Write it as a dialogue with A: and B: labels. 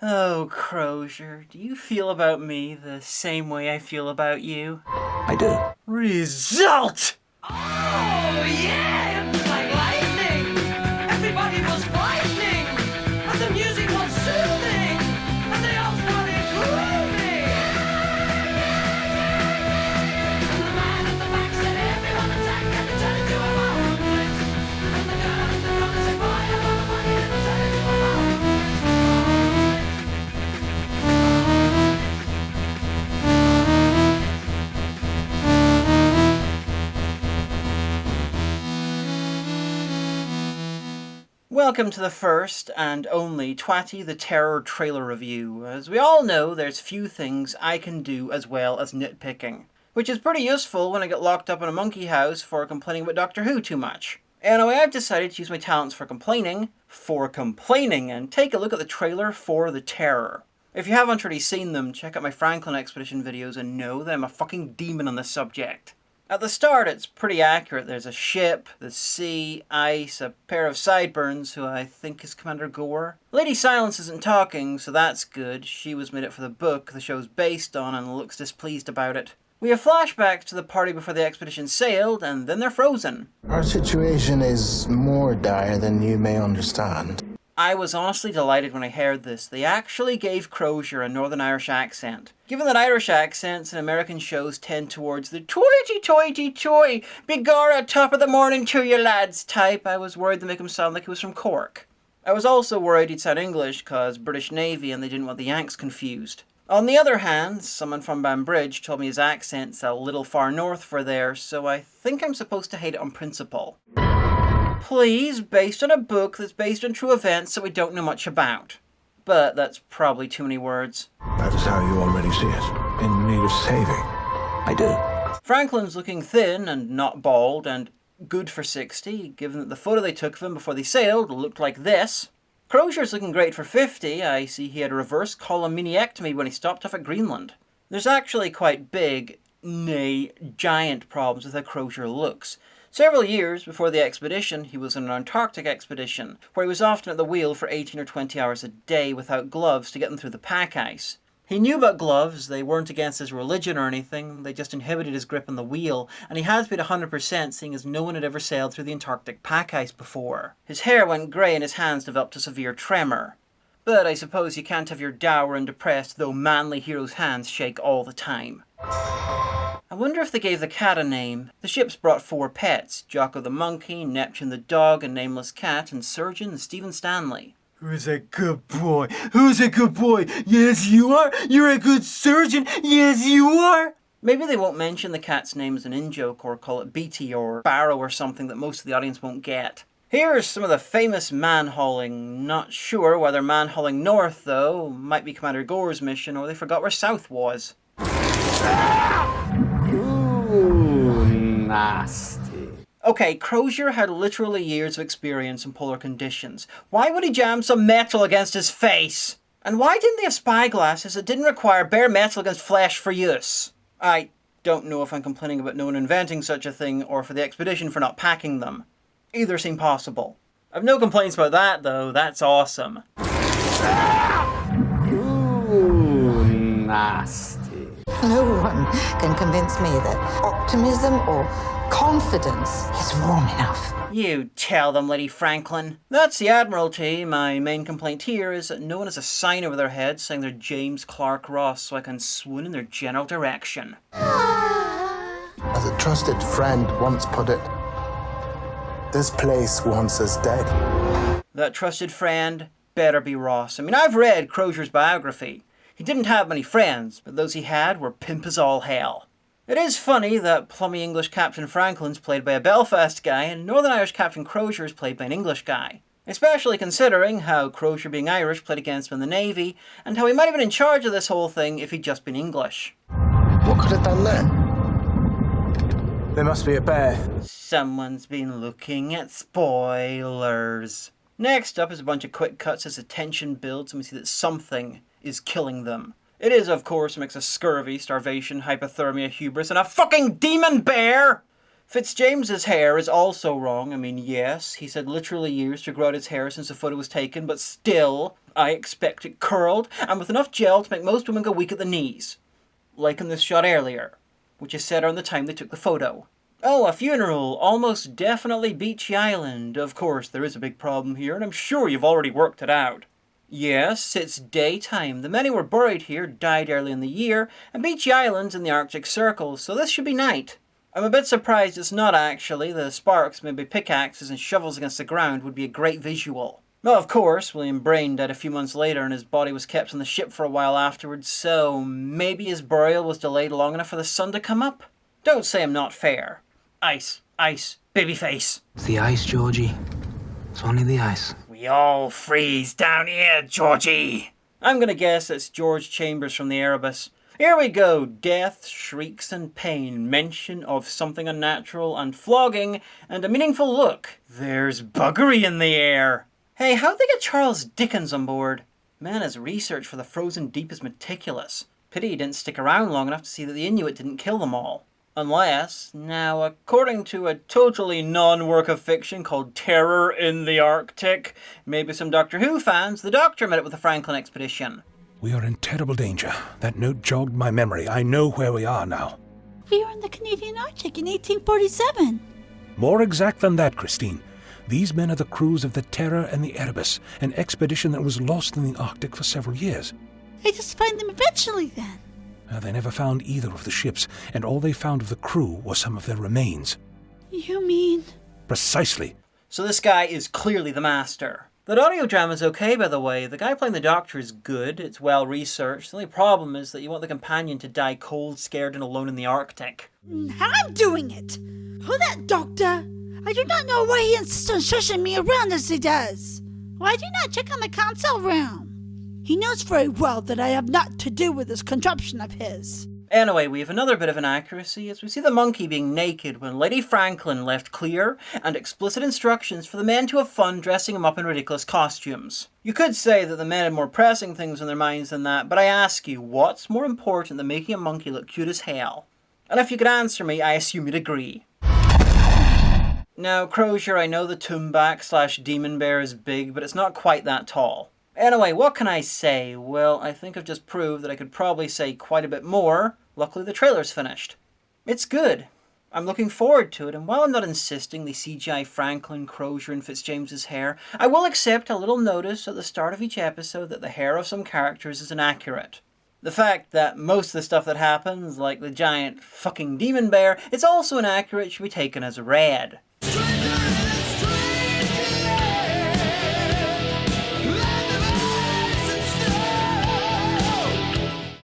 A: Oh, Crozier, do you feel about me the same way I feel about you?
B: I do.
A: Result!
C: Oh, yeah! It's like lightning! Everybody was frightening! And the music was soothing! And they all started grooving! And the man at the back said, everyone attack and it turned into a moment! And the girl in the corner said, boy, I want the money and it turned into a moment!
A: Welcome to the first and only Twatty the Terror trailer review. As we all know, there's few things I can do as well as nitpicking, which is pretty useful when I get locked up in a monkey house for complaining about Doctor Who too much. Anyway, I've decided to use my talents for complaining, and take a look at the trailer for The Terror. If you haven't already seen them, check out my Franklin Expedition videos and know that I'm a fucking demon on this subject. At the start, it's pretty accurate. There's a ship, the sea, ice, a pair of sideburns, who I think is Commander Gore. Lady Silence isn't talking, so that's good. She was made it for the book the show's based on and looks displeased about it. We have flashbacks to the party before the expedition sailed, and then they're frozen.
B: Our situation is more dire than you may understand.
A: I was honestly delighted when I heard this. They actually gave Crozier a Northern Irish accent. Given that Irish accents in American shows tend towards the toity-toity-toy, begorra top of the morning to you lads type, I was worried to make him sound like he was from Cork. I was also worried he'd sound English cause British Navy and they didn't want the Yanks confused. On the other hand, someone from Banbridge told me his accent's a little far north for there, so I think I'm supposed to hate it on principle. Please, based on a book that's based on true events that we don't know much about. But that's probably too many words.
B: That is how you already see it. In need of saving. I do.
A: Franklin's looking thin and not bald and good for 60, given that the photo they took of him before they sailed looked like this. Crozier's looking great for 50. I see he had a reverse column miniectomy when he stopped off at Greenland. There's actually quite big, nay, giant problems with how Crozier looks. Several years before the expedition, he was on an Antarctic expedition, where he was often at the wheel for 18 or 20 hours a day without gloves to get them through the pack ice. He knew about gloves, they weren't against his religion or anything, they just inhibited his grip on the wheel, and he had to be at 100% seeing as no one had ever sailed through the Antarctic pack ice before. His hair went grey and his hands developed a severe tremor. But I suppose you can't have your dour and depressed, though manly hero's hands shake all the time. I wonder if they gave the cat a name. The ship's brought 4 pets, Jocko the monkey, Neptune the dog, a nameless cat, and Surgeon and Stephen Stanley. Who's a good boy? Who's a good boy? Yes, you are! You're a good surgeon! Yes, you are! Maybe they won't mention the cat's name as an in-joke or call it Beatty or Barrow or something that most of the audience won't get. Here's some of the famous man-hauling. Not sure whether man-hauling north, though, might be Commander Gore's mission or they forgot where south was.
D: Ooh, nasty.
A: Okay, Crozier had literally years of experience in polar conditions. Why would he jam some metal against his face? And why didn't they have spyglasses that didn't require bare metal against flesh for use? I don't know if I'm complaining about no one inventing such a thing or for the expedition for not packing them. Either seem possible. I've no complaints about that though, that's awesome.
D: Ooh, nasty.
E: No one can convince me that optimism or confidence is wrong enough.
A: You tell them, Lady Franklin. That's the Admiralty. My main complaint here is that no one has a sign over their head saying they're James Clark Ross so I can swoon in their general direction.
B: As a trusted friend once put it, this place wants us dead.
A: That trusted friend better be Ross. I mean, I've read Crozier's biography. He didn't have many friends, but those he had were pimp as all hell. It is funny that plummy English Captain Franklin's played by a Belfast guy and Northern Irish Captain Crozier is played by an English guy. Especially considering how Crozier being Irish played against him in the Navy, and how he might have been in charge of this whole thing if he'd just been English.
B: What could have done that? There must be a bear.
A: Someone's been looking at spoilers. Next up is a bunch of quick cuts as the tension builds and we see that something is killing them. It is, of course, a mix of scurvy, starvation, hypothermia, hubris, and a fucking demon bear! Fitzjames's hair is also wrong. I mean, yes, he's had literally years to grow out his hair since the photo was taken, but still, I expect it curled, and with enough gel to make most women go weak at the knees. Like in this shot earlier, which is set around the time they took the photo. Oh, a funeral, almost definitely Beachy Island. Of course, there is a big problem here, and I'm sure you've already worked it out. Yes, it's daytime. The men who were buried here died early in the year, and Beachy Island's in the Arctic Circle, so this should be night. I'm a bit surprised it's not actually. The sparks, maybe pickaxes and shovels against the ground, would be a great visual. Well, of course, William Brain died a few months later and his body was kept on the ship for a while afterwards, so maybe his burial was delayed long enough for the sun to come up? Don't say I'm not fair. Ice, ice, babyface.
F: It's the ice, Georgie. It's only the ice.
A: We all freeze down here, Georgie. I'm gonna guess it's George Chambers from the Erebus. Here we go. Death, shrieks and pain, mention of something unnatural and flogging, and a meaningful look. There's buggery in the air. Hey, how'd they get Charles Dickens on board? Man, his research for the frozen deep is meticulous. Pity he didn't stick around long enough to see that the Inuit didn't kill them all. Unless, now according to a totally non-work of fiction called Terror in the Arctic, maybe some Doctor Who fans, the Doctor met it with the Franklin expedition.
G: We are in terrible danger. That note jogged my memory. I know where we are now.
H: We were in the Canadian Arctic in 1847.
G: More exact than that, Christine. These men are the crews of the Terror and the Erebus, an expedition that was lost in the Arctic for several years.
H: I just find them eventually then.
G: They never found either of the ships, and all they found of the crew was some of their remains.
H: You mean?
G: Precisely.
A: So this guy is clearly the master. That audio drama's okay, by the way. The guy playing the Doctor is good, it's well researched. The only problem is that you want the companion to die cold, scared, and alone in the Arctic.
H: I'm doing it! Oh, that Doctor! I do not know why he insists on shushing me around as he does. Why do you not check on the console room? He knows very well that I have naught to do with this contraption of his.
A: Anyway, we have another bit of inaccuracy as we see the monkey being naked when Lady Franklin left clear and explicit instructions for the men to have fun dressing him up in ridiculous costumes. You could say that the men had more pressing things on their minds than that, but I ask you, what's more important than making a monkey look cute as hell? And if you could answer me, I assume you'd agree. Now, Crozier, I know the Toonback / Demon Bear is big, but it's not quite that tall. Anyway, what can I say? Well, I think I've just proved that I could probably say quite a bit more. Luckily, the trailer's finished. It's good. I'm looking forward to it, and while I'm not insisting they CGI Franklin, Crozier, and Fitzjames's hair, I will accept a little notice at the start of each episode that the hair of some characters is inaccurate. The fact that most of the stuff that happens, like the giant fucking demon bear, it's also inaccurate should be taken as read.